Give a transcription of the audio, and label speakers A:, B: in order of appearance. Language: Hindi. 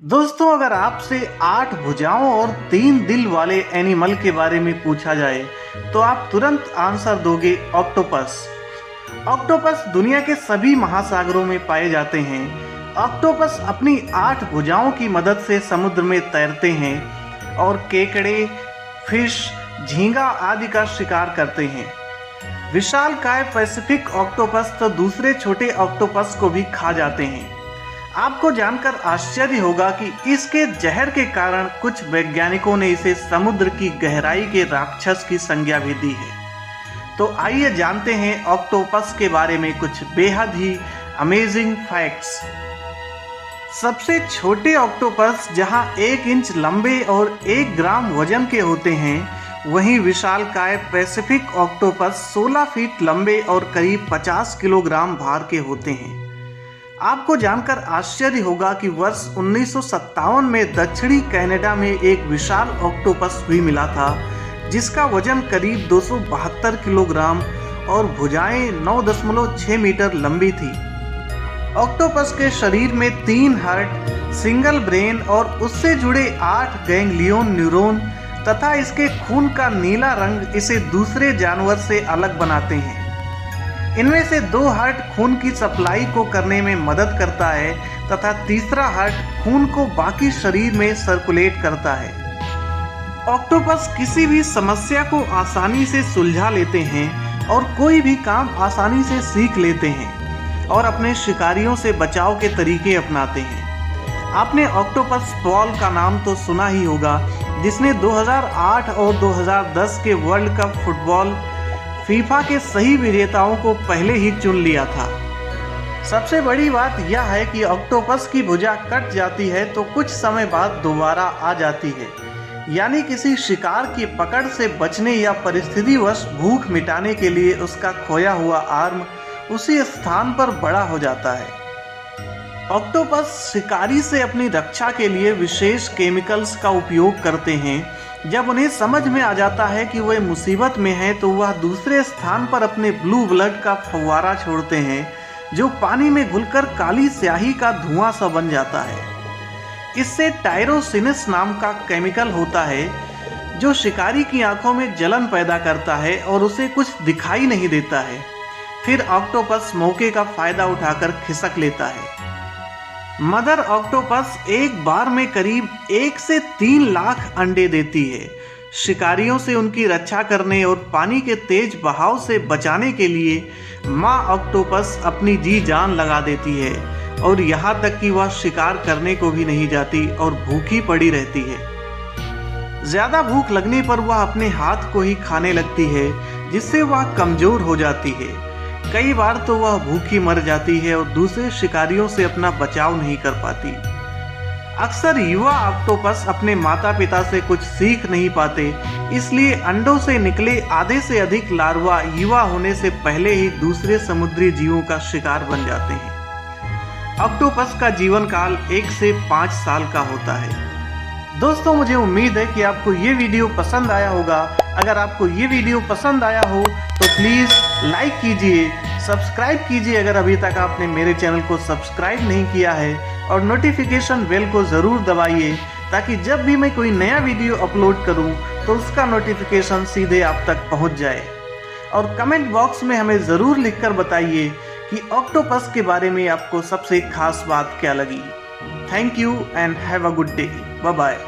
A: दोस्तों, अगर आपसे 8 भुजाओं और 3 दिल वाले एनिमल के बारे में पूछा जाए तो आप तुरंत आंसर दोगे ऑक्टोपस। ऑक्टोपस दुनिया के सभी महासागरों में पाए जाते हैं। ऑक्टोपस अपनी 8 भुजाओं की मदद से समुद्र में तैरते हैं और केकड़े, फिश, झींगा आदि का शिकार करते हैं। विशालकाय पैसिफिक ऑक्टोपस तो दूसरे छोटे ऑक्टोपस को भी खा जाते हैं। आपको जानकर आश्चर्य होगा कि इसके जहर के कारण कुछ वैज्ञानिकों ने इसे समुद्र की गहराई के राक्षस की संज्ञा भी दी है। तो आइए जानते हैं ऑक्टोपस के बारे में कुछ बेहद ही अमेजिंग फैक्ट्स। सबसे छोटे ऑक्टोपस जहां 1 इंच लंबे और 1 ग्राम वजन के होते हैं, वहीं विशालकाय पैसिफिक ऑक्टोपस 16 फीट लंबे और करीब 50 किलोग्राम भार के होते हैं। आपको जानकर आश्चर्य होगा कि वर्ष 1957 में दक्षिणी कनाडा में एक विशाल ऑक्टोपस भी मिला था, जिसका वजन करीब 272 किलोग्राम और भुजाएं 9.6 मीटर लंबी थी। ऑक्टोपस के शरीर में 3 हार्ट, सिंगल ब्रेन और उससे जुड़े 8 गैंग्लियन न्यूरॉन तथा इसके खून का नीला रंग इसे दूसरे जानवर से अलग बनाते हैं। इनमें से 2 हार्ट खून की सप्लाई को करने में मदद करता है तथा तीसरा हार्ट खून को बाकी शरीर में सर्कुलेट करता है। ऑक्टोपस किसी भी समस्या को आसानी से सुलझा लेते हैं और कोई भी काम आसानी से सीख लेते हैं और अपने शिकारियों से बचाव के तरीके अपनाते हैं। आपने ऑक्टोपस पॉल का नाम तो सुना ही होगा, जिसने 2008 और 2010 के वर्ल्ड कप फुटबॉल फीफा के सही विजेताओं को पहले ही चुन लिया था। सबसे बड़ी बात यह है कि ऑक्टोपस की भुजा कट जाती है तो कुछ समय बाद दोबारा आ जाती है, यानी किसी शिकार की पकड़ से बचने या परिस्थितिवश भूख मिटाने के लिए उसका खोया हुआ आर्म उसी स्थान पर बड़ा हो जाता है। ऑक्टोपस शिकारी से अपनी रक्षा के लिए विशेष केमिकल्स का उपयोग करते हैं। जब उन्हें समझ में आ जाता है कि वह मुसीबत में है तो वह दूसरे स्थान पर अपने ब्लू ब्लड का फव्वारा छोड़ते हैं, जो पानी में घुलकर काली स्याही का धुआं सा बन जाता है। इससे टायरोसिनस नाम का केमिकल होता है, जो शिकारी की आंखों में जलन पैदा करता है और उसे कुछ दिखाई नहीं देता है। फिर ऑक्टोपस मौके का फायदा उठाकर खिसक लेता है। मदर ऑक्टोपस एक बार में करीब 1 से 3 लाख अंडे देती है। शिकारियों से उनकी रक्षा करने और पानी के तेज बहाव से बचाने के लिए माँ ऑक्टोपस अपनी जी जान लगा देती है और यहाँ तक कि वह शिकार करने को भी नहीं जाती और भूखी पड़ी रहती है। ज़्यादा भूख लगने पर वह अपने हाथ को ही खाने लगती है, जिससे वह कमज़ोर हो जाती है। कई बार तो वह भूखी मर जाती है और दूसरे शिकारियों से अपना बचाव नहीं कर पाती। अक्सर युवा ऑक्टोपस अपने माता पिता से कुछ सीख नहीं पाते, इसलिए अंडों से निकले आधे से अधिक लार्वा युवा होने से पहले ही दूसरे समुद्री जीवों का शिकार बन जाते हैं। ऑक्टोपस का जीवन काल 1 से 5 साल का होता है। दोस्तों, मुझे उम्मीद है कि आपको ये वीडियो पसंद आया होगा। अगर आपको ये वीडियो पसंद आया हो तो प्लीज़ लाइक कीजिए, सब्सक्राइब कीजिए अगर अभी तक आपने मेरे चैनल को सब्सक्राइब नहीं किया है, और नोटिफिकेशन बेल को ज़रूर दबाइए ताकि जब भी मैं कोई नया वीडियो अपलोड करूं तो उसका नोटिफिकेशन सीधे आप तक पहुंच जाए। और कमेंट बॉक्स में हमें ज़रूर लिखकर बताइए कि ऑक्टोपस के बारे में आपको सबसे खास बात क्या लगी। Thank you and have a good day. Bye bye.